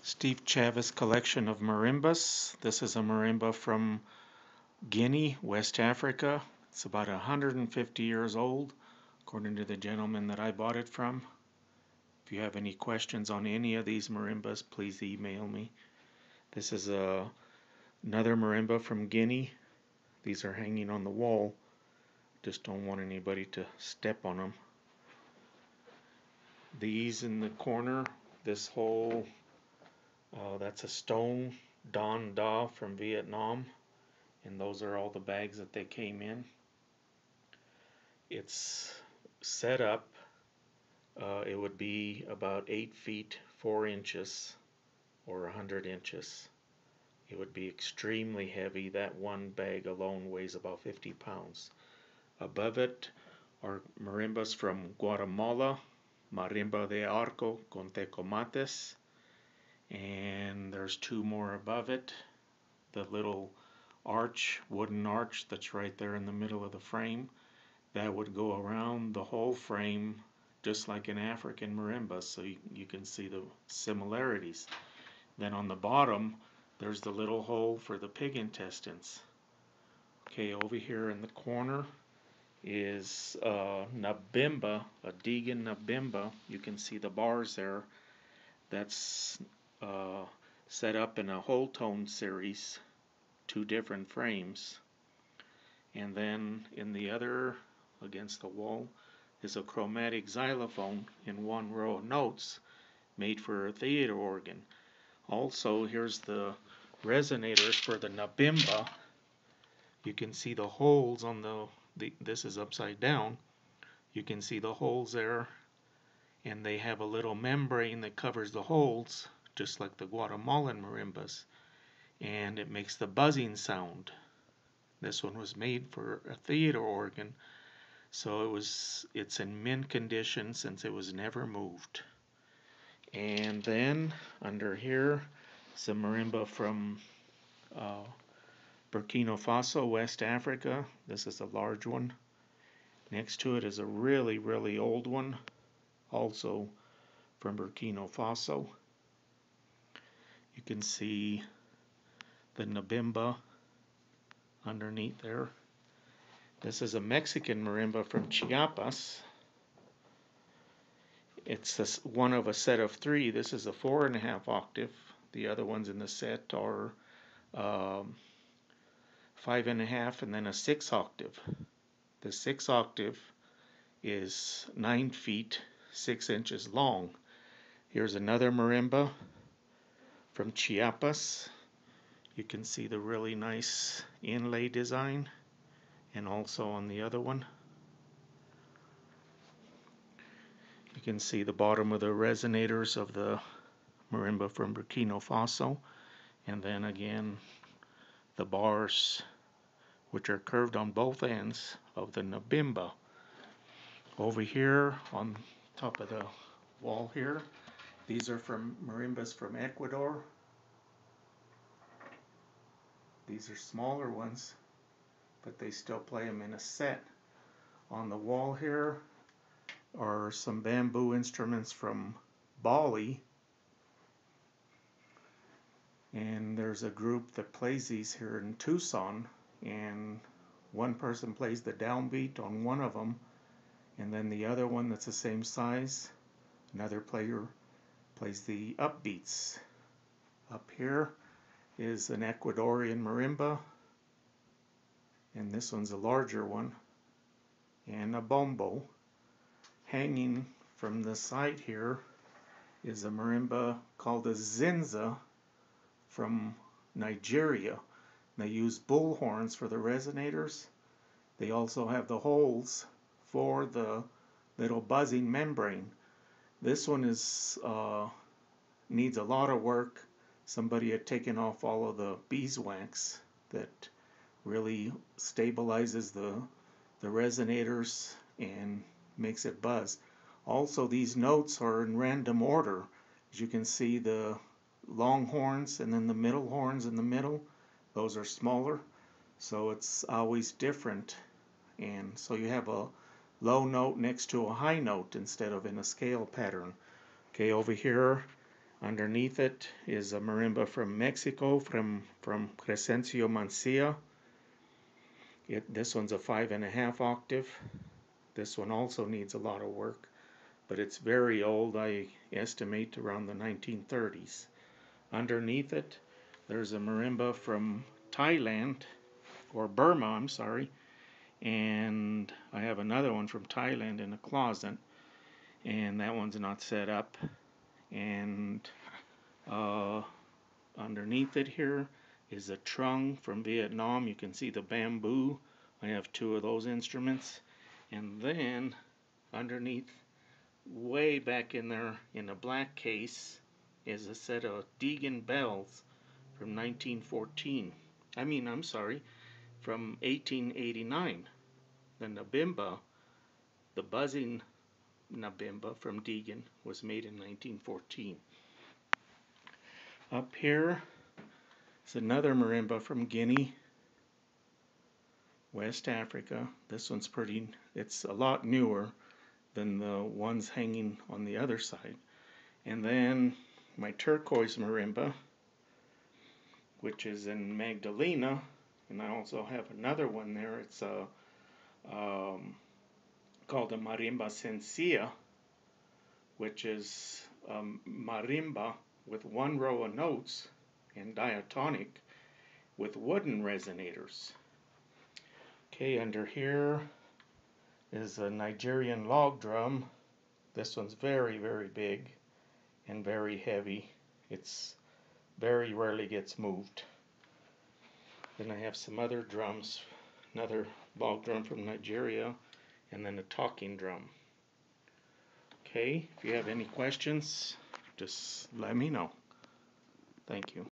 Steve Chavez collection of marimbas. This is a marimba from Guinea, West Africa. It's about 150 years old, according to the gentleman that I bought it from. If you have any questions on any of these marimbas, please email me. This is another marimba from Guinea. These are hanging on the wall. Just don't want anybody to step on them. These in the corner, this whole that's a stone Don Da from Vietnam, and those are all the bags that they came in. It's set up, it would be about 8 feet 4 inches or 100 inches. It would be extremely heavy. That one bag alone weighs about 50 pounds. Above it are marimbas from Guatemala, Marimba de Arco con tecomates, and there's two more above it. The little arch, wooden arch that's right there in the middle of the frame, that would go around the whole frame just like an African marimba, so you can see the similarities. Then on the bottom there's the little hole for the pig intestines. Okay, over here in the corner is Nabimba, a Deagan Nabimba. You can see the bars there. That's set up in a whole tone series, two different frames. And then in the other, against the wall, is a chromatic xylophone in one row of notes made for a theater organ. Also, here's the resonators for the Nabimba. You can see the holes on this is upside down. You can see the holes there, and they have a little membrane that covers the holes, just like the Guatemalan marimbas, and it makes the buzzing sound. This one was made for a theater organ, so it's in mint condition since it was never moved. And then under here is a marimba from Burkina Faso, West Africa. This is a large one. Next to it is a really, really old one, also from Burkina Faso. You can see the Nabimba underneath there. This is a Mexican marimba from Chiapas. It's one of a set of three. This is a 4.5 octave. The other ones in the set are 5.5 and then a 6 octave. The 6 octave is 9 feet 6 inches long. Here's another marimba from Chiapas. You can see the really nice inlay design, and also on the other one you can see the bottom of the resonators of the marimba from Burkina Faso, and then again the bars, which are curved on both ends of the Nabimba. Over here on top of the wall here, these are from marimbas from Ecuador. These are smaller ones, but they still play them in a set. On the wall here are some bamboo instruments from Bali, and there's a group that plays these here in Tucson, and one person plays the downbeat on one of them, and then the other one that's the same size, another player plays the upbeats. Up here is an Ecuadorian marimba, and this one's a larger one, and a bombo. Hanging from the side here is a marimba called a zinza from Nigeria. They use bull horns for the resonators. They also have the holes for the little buzzing membrane. This one is needs a lot of work. Somebody had taken off all of the beeswax that really stabilizes the resonators and makes it buzz. Also, these notes are in random order. As you can see, the long horns and then the middle horns in the middle, those are smaller, so it's always different. And so you have a low note next to a high note instead of in a scale pattern. Okay, over here Underneath it is a marimba from Mexico, from Crescencio Mancilla. This one's a 5.5 octave. This one also needs a lot of work, but it's very old. I estimate around the 1930s. Underneath it, there's a marimba from Thailand, or Burma, I'm sorry, and I have another one from Thailand in a closet, and that one's not set up. And underneath it here is a trung from Vietnam. You can see the bamboo. I have two of those instruments. And then underneath, way back in there in a black case, is a set of Deagan bells from 1914. I'm sorry, from 1889. The Nabimba, the buzzing Nabimba from Deagan, was made in 1914. Up here is another marimba from Guinea, West Africa. This one's it's a lot newer than the ones hanging on the other side. And then my turquoise marimba, which is in Magdalena, and I also have another one there. It's called a Marimba Sencilla, which is marimba with one row of notes and diatonic with wooden resonators. Okay, under here is a Nigerian log drum. This one's very, very big and very heavy. It's very rarely gets moved. Then I have some other drums, another log drum from Nigeria, and then a talking drum. Okay, if you have any questions, just let me know. Thank you.